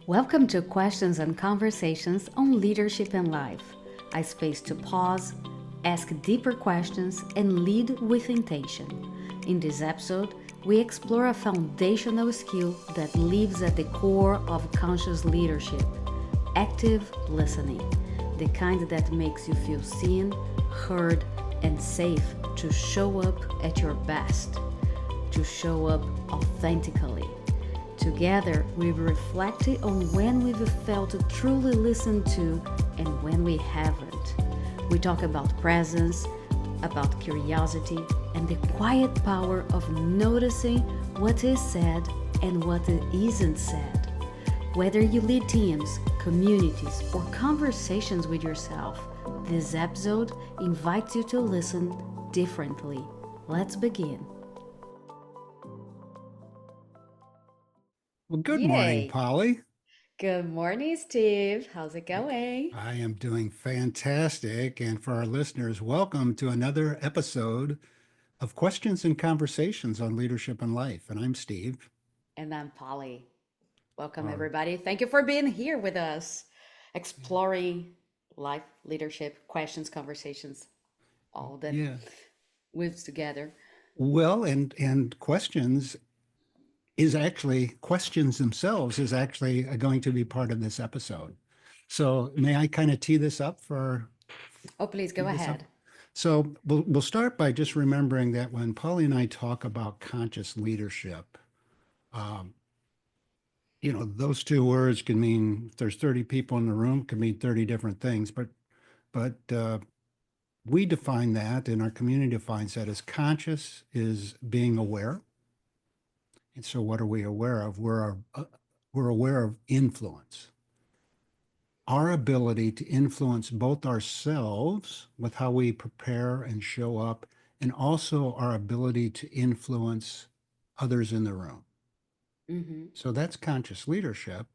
Welcome to Questions and Conversations on Leadership and Life, a space to pause, ask deeper questions, and lead with intention. In this episode, we explore a foundational skill that lives at the core of conscious leadership: active listening, the kind that makes you feel seen, heard, and safe to show up at your best, to show up authentically. Together, we reflect on when we've felt truly listened to and when we haven't. We talk about presence, about curiosity, and the quiet power of noticing what is said and what isn't said. Whether you lead teams, communities, or conversations with yourself, this episode invites you to listen differently. Let's begin. Well, good morning, Yay! Polly. Good morning, Steve. How's it going? I am doing fantastic. And for our listeners, welcome to another episode of Questions and Conversations on Leadership and Life. And I'm Steve. And I'm Polly. Welcome, Or, everybody. Thank you for being here with us, exploring life, leadership, questions, conversations, all that yeah. weaves together. Well, and questions themselves is actually going to be part of this episode. So may I kind of Oh, please tee go this up? ahead. So we'll start by just remembering that when Polly and I talk about conscious leadership, um, those two words can mean, if there's 30 people in the room, can mean 30 different things. But we define that, and our community defines that as conscious is being aware. And so, what are we aware of? We're aware of influence, our ability to influence both ourselves with how we prepare and show up, and also our ability to influence others in the room. Mm-hmm. So that's conscious leadership.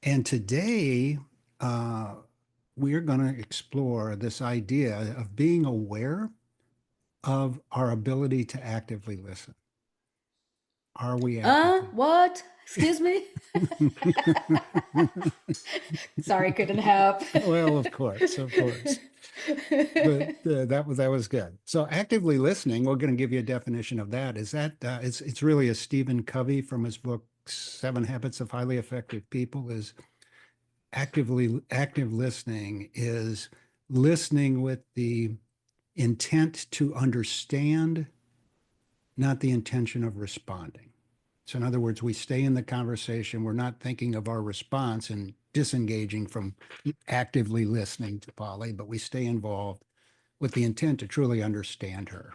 And today, uh, we're going to explore this idea of being aware of our ability to actively listen. Are we actively? What? Excuse me? Sorry, couldn't help. Well, of course, of course. But that was good. So actively listening, we're going to give you a definition of that. Is that it's really a Stephen Covey from his book Seven Habits of Highly Effective People. Is active listening is listening with the intent to understand, not the intention of responding. So in other words, we stay in the conversation. We're not thinking of our response and disengaging from actively listening to Polly, but we stay involved with the intent to truly understand her.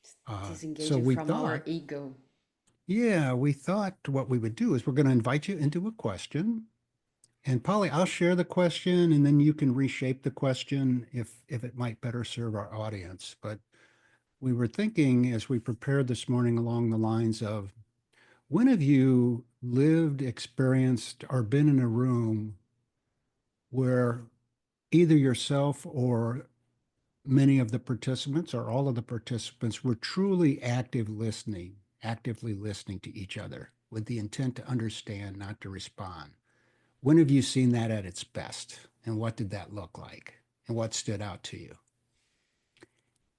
So Disengaging we from thought, our ego. yeah, we thought what we would do is we're going to invite you into a question. And Polly, I'll share the question and then you can reshape the question if it might better serve our audience. But we were thinking as we prepared this morning along the lines of, when have you lived, experienced, or been in a room where either yourself or many of the participants or all of the participants were truly actively listening to each other with the intent to understand, not to respond? When have you seen that at its best? And what did that look like? And what stood out to you?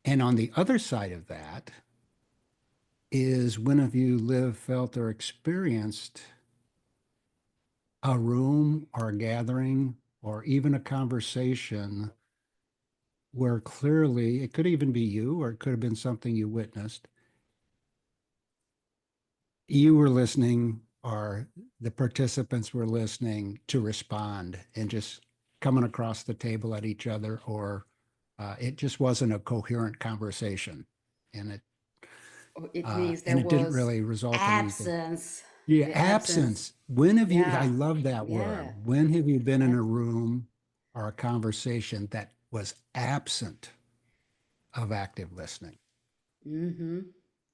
And on the other side of that is, when have you lived, felt, or experienced a room or a gathering or even a conversation where clearly it could even be you, or it could have been something you witnessed. You were listening, or the participants were listening to respond and just coming across the table at each other, or it just wasn't a coherent conversation, and It means there it didn't was really result in anything. absence. Yeah, The absence. absence. When have you, I Yeah. love that word. Yeah. When have you been in a Abs- room or a conversation that was absent of active listening? mm-hmm.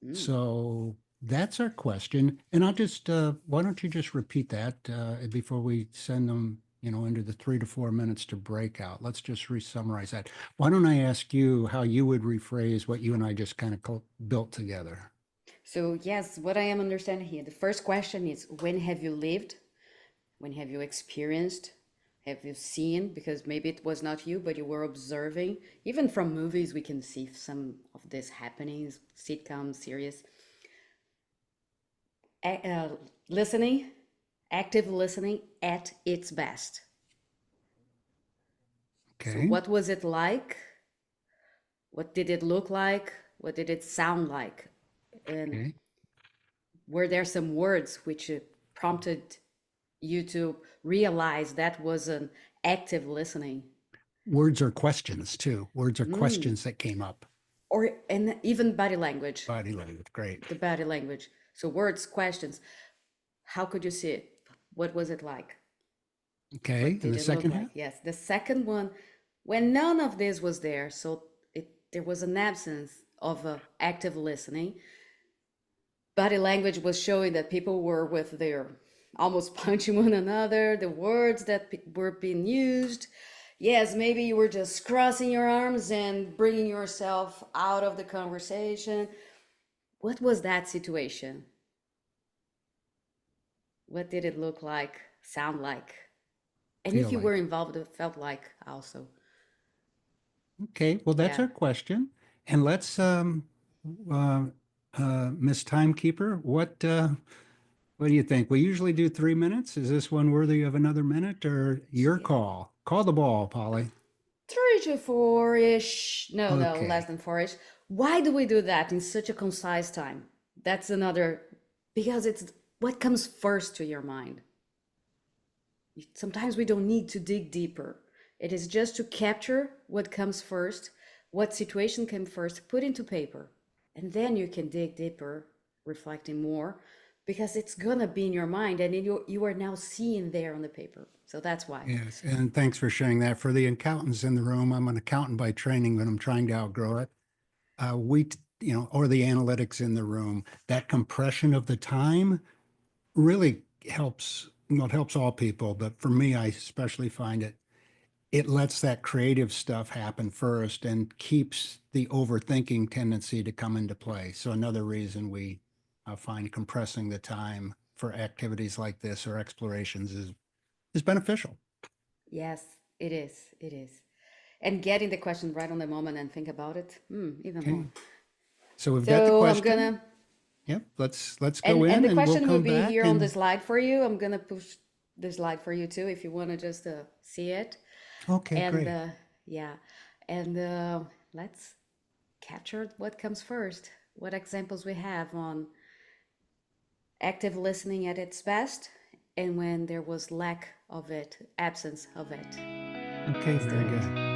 Mm. So that's our question. And why don't you just repeat that before we send them, into the 3 to 4 minutes to breakout? Let's just re-summarize that. Why don't I ask you how you would rephrase what you and I just kind of built together? So, yes, what I am understanding here, the first question is, when have you lived, When have you experienced? Have you seen? Because maybe it was not you, but you were observing. Even from movies, we can see some of this happenings, sitcoms, series. Uh, Listening, active listening at its best. So, Okay. what was it like? What did it look like? What did it sound like? And Okay. were there some words which prompted you to realize that was an active listening? Words are questions too. Words are questions that came up. Or and even body language, Body language. Great. the body language. So words, questions. How could you see it? What was it like? Okay. What And did the it look second like? half? Yes, the second one, when none of this was there, so there was an absence of active listening. Body language was showing that people were with their almost punching one another, the words that were being used. Yes, maybe you were just crossing your arms and bringing yourself out of the conversation. What was that situation? What did it look like, sound like? And Feel if you were like. involved, it felt like also. Okay. Well, that's Yeah. our question. And let's, uh, Miss Timekeeper, what do you think? We usually do 3 minutes. Is this one worthy of another minute or your Yeah. call? Call the ball, Polly. 3 to 4-ish. No, no, less Okay. than 4-ish. Why do we do that in such a concise time? That's another, because it's what comes first to your mind. Sometimes we don't need to dig deeper. It is just to capture what comes first, what situation came first, put into paper. And then you can dig deeper, reflecting more, because it's gonna be in your mind and you are now seeing there on the paper. So that's why. Yes. And thanks for sharing that. For the accountants in the room, I'm an accountant by training, but I'm trying to outgrow it. Or the analytics in the room, that compression of the time really helps. Well, it helps all people, but for me, I especially find it lets that creative stuff happen first and keeps the overthinking tendency to come into play. So another reason we find compressing the time for activities like this or explorations is beneficial. Yes, it is. It is. And getting the question right on the moment and think about it, even more. Okay. So we've got the So I'm question. gonna, Yep. Let's go and in the and we'll question will come be back here on the and slide for you. I'm gonna push the slide for you too if you want to just see it. okay, And great. yeah, and let's capture what comes first. What examples we have on active listening at its best, and when there was lack of it, absence of it. Okay, Let's do very it. good.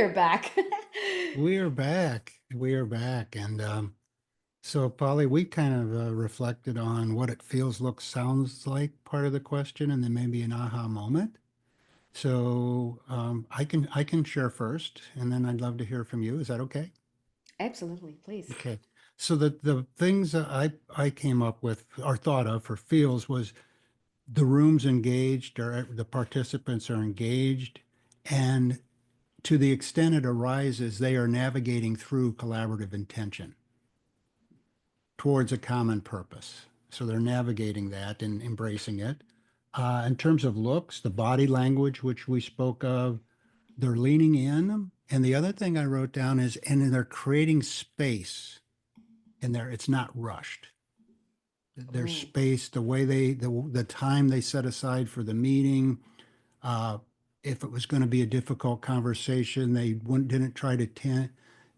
are back. We are back. We are back. And so, Polly, we kind of reflected on what it feels, looks, sounds like part of the question, and then maybe an aha moment. So I can share first, and then I'd love to hear from you. Is that okay? Absolutely, please. Okay. So the things that I came up with or thought of for feels was the room's engaged or the participants are engaged, and to the extent it arises, they are navigating through collaborative intention towards a common purpose. So they're navigating that and embracing it. In terms of looks, the body language, which we spoke of, they're leaning in. And the other thing I wrote down is, and they're creating space and it's not rushed. There's Oh, space, the way the time they set aside for the meeting. Uh, if it was going to be a difficult conversation, they didn't try to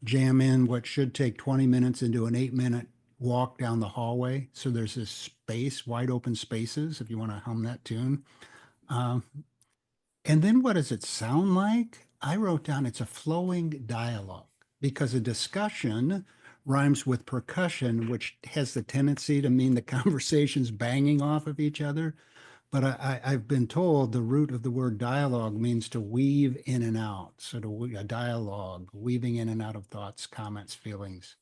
jam in what should take 20 minutes into an 8-minute walk down the hallway. So there's this space, wide open spaces, if you want to hum that tune. Um, and then what does it sound like? I wrote down it's a flowing dialogue because a discussion rhymes with percussion, which has the tendency to mean the conversation's banging off of each other. But I've been told the root of the word dialogue means to weave in and out. So a dialogue, weaving in and out of thoughts, comments, feelings.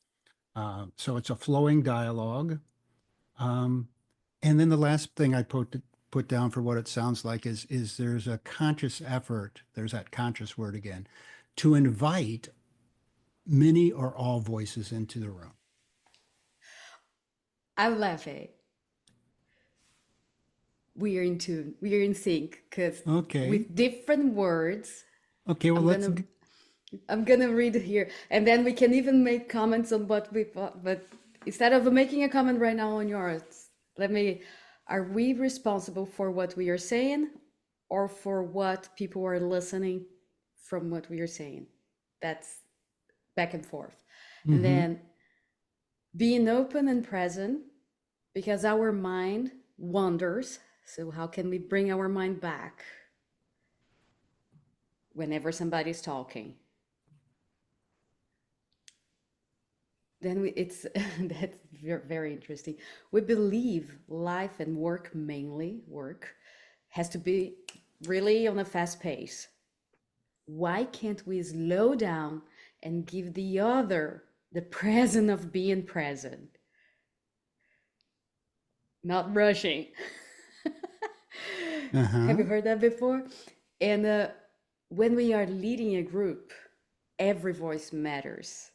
So it's a flowing dialogue. Um, and then the last thing I put down for what it sounds like is there's a conscious effort. There's that conscious word again, to invite many or all voices into the room. I love it. We are in tune. We are in sync because Okay. with different words, Okay. Well, I'm gonna I'm gonna read it here, and then we can even make comments on what we thought. But instead of making a comment right now on yours, let me. Are we responsible for what we are saying, or for what people are listening from what we are saying? That's back and forth, and mm-hmm. then being open and present because our mind wanders. So how can we bring our mind back whenever somebody's talking? Then it's that's very interesting. We believe life and work, mainly work, has to be really on a fast pace. Why can't we slow down and give the other the present of being present, not rushing? Have you Uh-huh. heard that before? And when we are leading a group, every voice matters.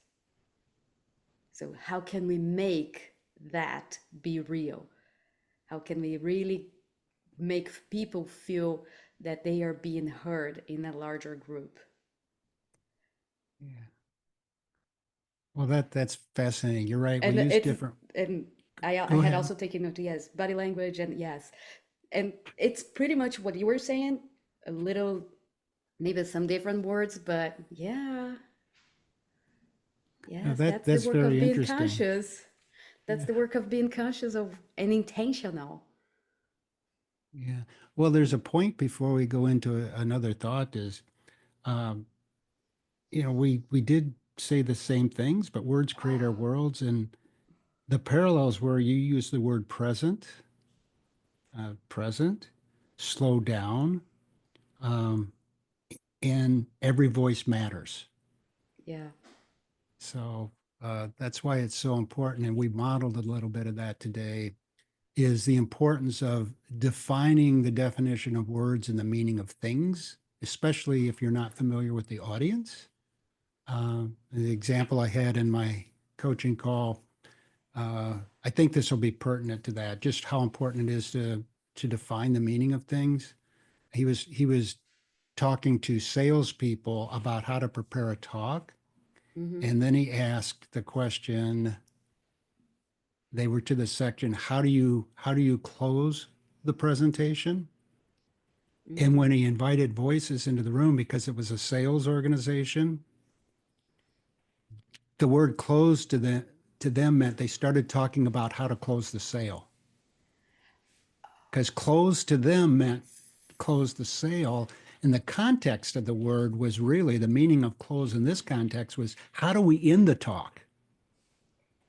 So, how can we make that be real? How can we really make people feel that they are being heard in a larger group? Yeah. Well, that's fascinating. You're right. We And use it's different. and I Go had ahead. also taken note, yes, body language and yes, and it's pretty much what you were saying. A little, maybe some different words, but yeah, yes, that's the That's work of very being interesting. conscious. That's Yeah. the work of being conscious of and intentional. Yeah. Well, there's a point before we go into another thought is, um, we did say the same things, but words create our worlds, and the parallels where you use the word present, slow down, um, and every voice matters. Yeah. So that's why it's so important, and we modeled a little bit of that today. Is the importance of defining the definition of words and the meaning of things, especially if you're not familiar with the audience. The example I had in my coaching call, I think this will be pertinent to that, just how important it is to define the meaning of things. He was talking to salespeople about how to prepare a talk, Mm-hmm. and then he asked the question. They were to the section, how do you close the presentation? And Mm-hmm. when he invited voices into the room, because it was a sales organization, the word close to them meant they started talking about how to close the sale. Because close to them meant close the sale. And the context of the word was really the meaning of close in this context was how do we end the talk?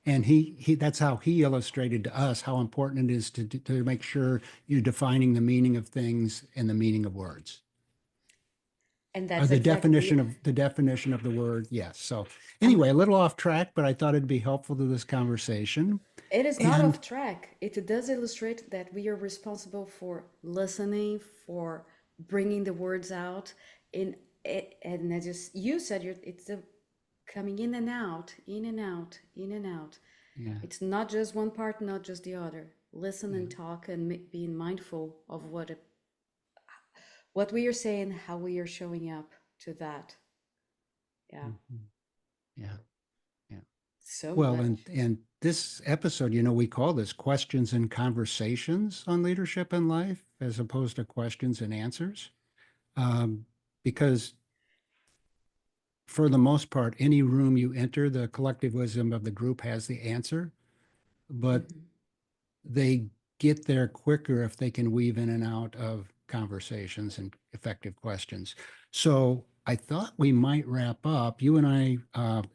And he that's how he illustrated to us how important it is to make sure you're defining the meaning of things and the meaning of words. And Or that's exactly, the definition of the word, yes. So um, anyway, a little off track, but I thought it'd be helpful to this conversation. it is not And off track. It does illustrate that we are responsible for listening, for bringing the words out. In it, and as you said, it's a coming in and out, in and out, in and out. yeah, It's not just one part, not just the other. Listen yeah, and talk and being mindful of what we are saying, how we are showing up to that. Yeah, mhm, yeah, yeah. so Well, much. and this episode, you know, we call this questions and conversations on leadership and life, as opposed to questions and answers, because for the most part, any room you enter, the collective wisdom of the group has the answer, but Mhm. they get there quicker if they can weave in and out of conversations and effective questions. So I thought we might wrap up. You and I,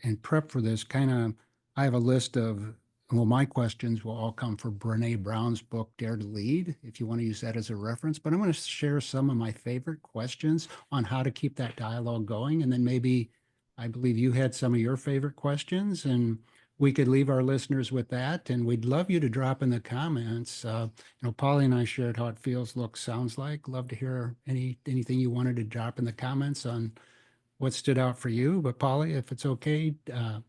in prep for this, kind of, I have a list of, well, my questions will all come from Brene Brown's book, Dare to Lead, if you want to use that as a reference. But I'm going to share some of my favorite questions on how to keep that dialogue going. And then maybe I believe you had some of your favorite questions, and we could leave our listeners with that. And we'd love you to drop in the comments. Polly and I shared how it feels, looks, sounds like. Love to hear anything you wanted to drop in the comments on what stood out for you. But Polly, if it's okay,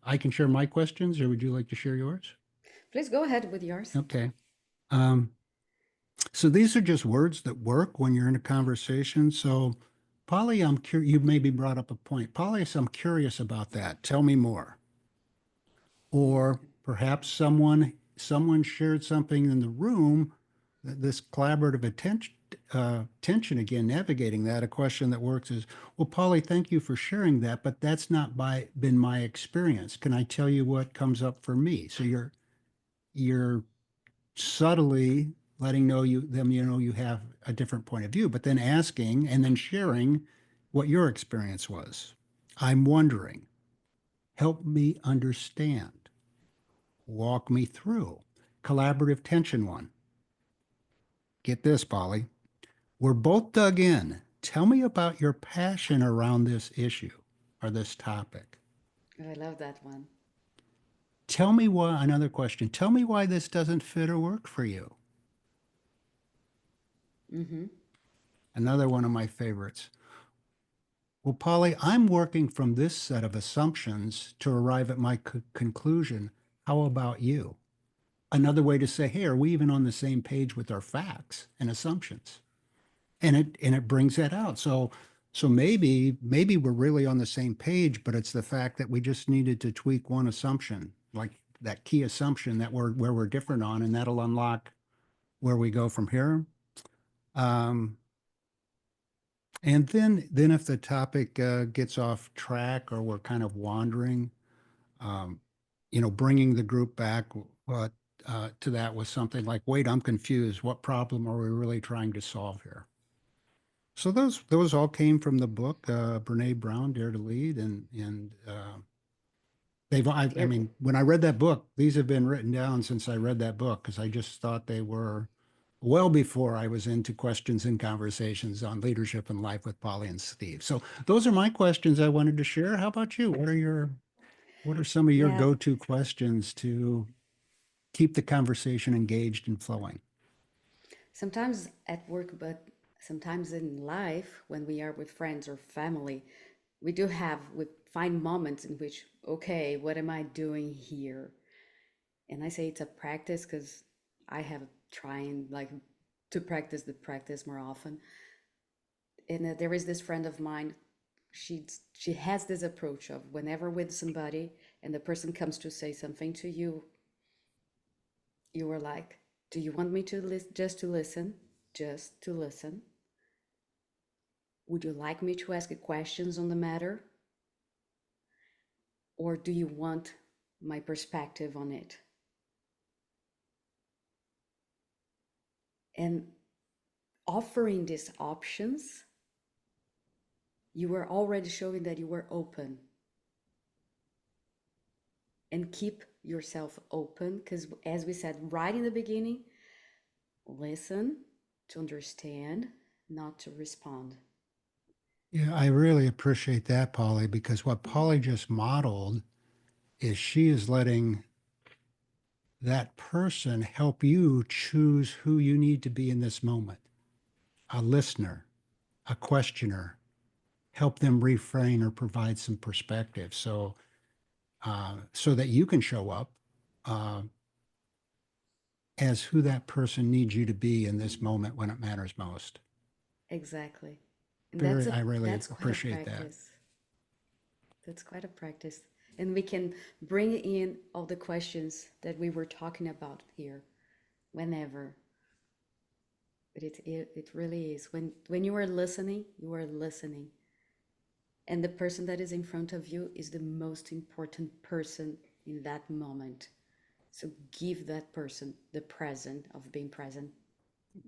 I can share my questions, or would you like to share yours? Please go ahead with yours. Okay. Um, so these are just words that work when you're in a conversation. So, Polly, I'm curious. You maybe brought up a point. Polly, so I'm curious about that. Tell me more. Or perhaps someone shared something in the room, this collaborative attention tension again, navigating that. A question that works is, well, Polly, thank you for sharing that, but that's not been my experience. Can I tell you what comes up for me? So you're subtly letting them you have a different point of view, but then asking and then sharing what your experience was. I'm wondering, help me understand. Walk me through. Collaborative tension one. Get this, Polly. We're both dug in. Tell me about your passion around this issue or this topic. Oh, I love that one. Tell me why, another question. Tell me why this doesn't fit or work for you. Mm-hmm. Another one of my favorites. Well, Polly, I'm working from this set of assumptions to arrive at my conclusion. How about you? Another way to say, hey, are we even on the same page with our facts and assumptions? And it brings that out. So maybe we're really on the same page, but it's the fact that we just needed to tweak one assumption, like that key assumption that we're where we're different on, and that'll unlock where we go from here. Um, and then if the topic gets off track or we're kind of wandering, um, bringing the group back to that was something like, wait, I'm confused. What problem are we really trying to solve here? So those all came from the book, Brene Brown, Dare to Lead, and I Dear, mean, when I read that book, these have been written down since I read that book because I just thought they were well before I was into questions and conversations on leadership and life with Polly and Steve. So those are my questions I wanted to share. How about you? What are some of your yeah, go-to questions to keep the conversation engaged and flowing? sometimes at work, but sometimes in life, when we are with friends or family, we find moments in which, okay, what am I doing here? And I say it's a practice because I have trying like to practice the practice more often. And there is this friend of mine. She has this approach of whenever with somebody and the person comes to say something to you, you are like, do you want me to just to listen, just to listen? Would you like me to ask questions on the matter, or do you want my perspective on it? And offering these options You were already showing that you were open. And keep yourself open, because as we said right in the beginning, listen to understand, not to respond. Yeah, I really appreciate that, Polly, because what Polly just modeled is she is letting that person help you choose who you need to be in this moment. A listener, a questioner, help them refrain or provide some perspective. So that you can show up uh, as who that person needs you to be in this moment when it matters most. Exactly. And I really that's quite a appreciate that. practice. That's quite a practice. And we can bring in all the questions that we were talking about here whenever. But it really is. When you are listening, you are listening. And the person that is in front of you is the most important person in that moment. So give that person the present of being present.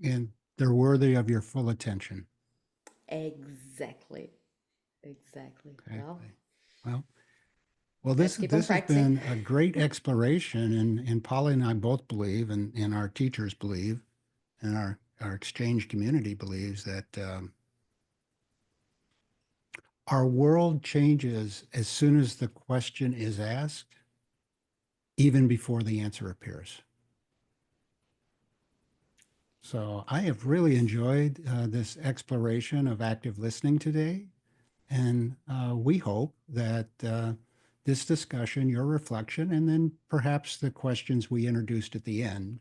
And they're worthy of your full attention. Exactly. Exactly. Well, Exactly. Well, well, let's keep on this has practicing. been a great exploration, and Polly and I both believe, and our teachers believe, and our exchange community believes that our world changes as soon as the question is asked, even before the answer appears. So I have really enjoyed this exploration of active listening today. And we hope that this discussion, your reflection, and then perhaps the questions we introduced at the end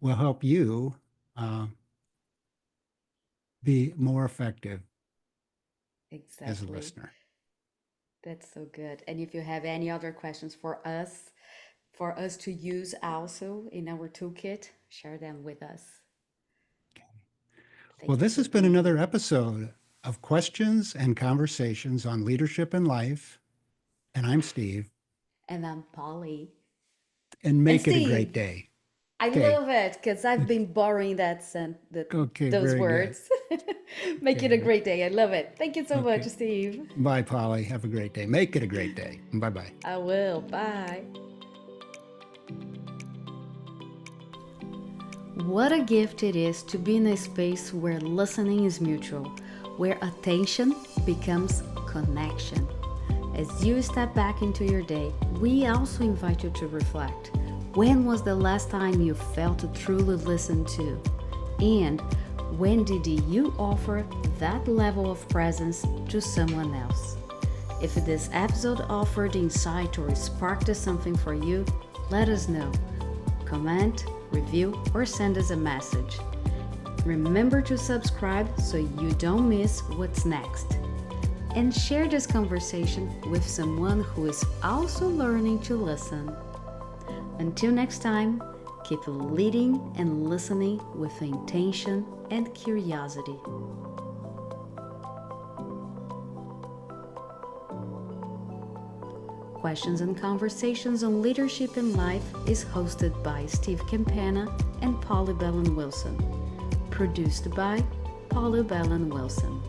will help you uh, be more effective as a Exactly. listener. That's so good. And if you have any other questions for us to use also in our toolkit, share them with us. Well, Thank you this for has been being another here. episode of Questions and Conversations on Leadership and Life. And I'm Steve. And I'm Polly. And And make it a great Steve, day. I Okay. love it because I've been borrowing Okay. those Very good. words. Make it a Okay. great day. I love it. Thank you so much, Okay. Steve. Bye, Polly. Have a great day. Make it a great day. Bye bye. I will. Bye. What a gift it is to be in a space where listening is mutual, where attention becomes connection. As you step back into your day, we also invite you to reflect. When was the last time you felt truly listened to? And when did you offer that level of presence to someone else? If this episode offered insight or sparked something for you, let us know. Comment, review, or send us a message. Remember to subscribe so you don't miss what's next. And share this conversation with someone who is also learning to listen. Until next time, keep leading and listening with intention and curiosity. Questions and Conversations on Leadership in Life is hosted by Steve Campana and Polly Bellin Wilson. Produced by Polly Bellin Wilson.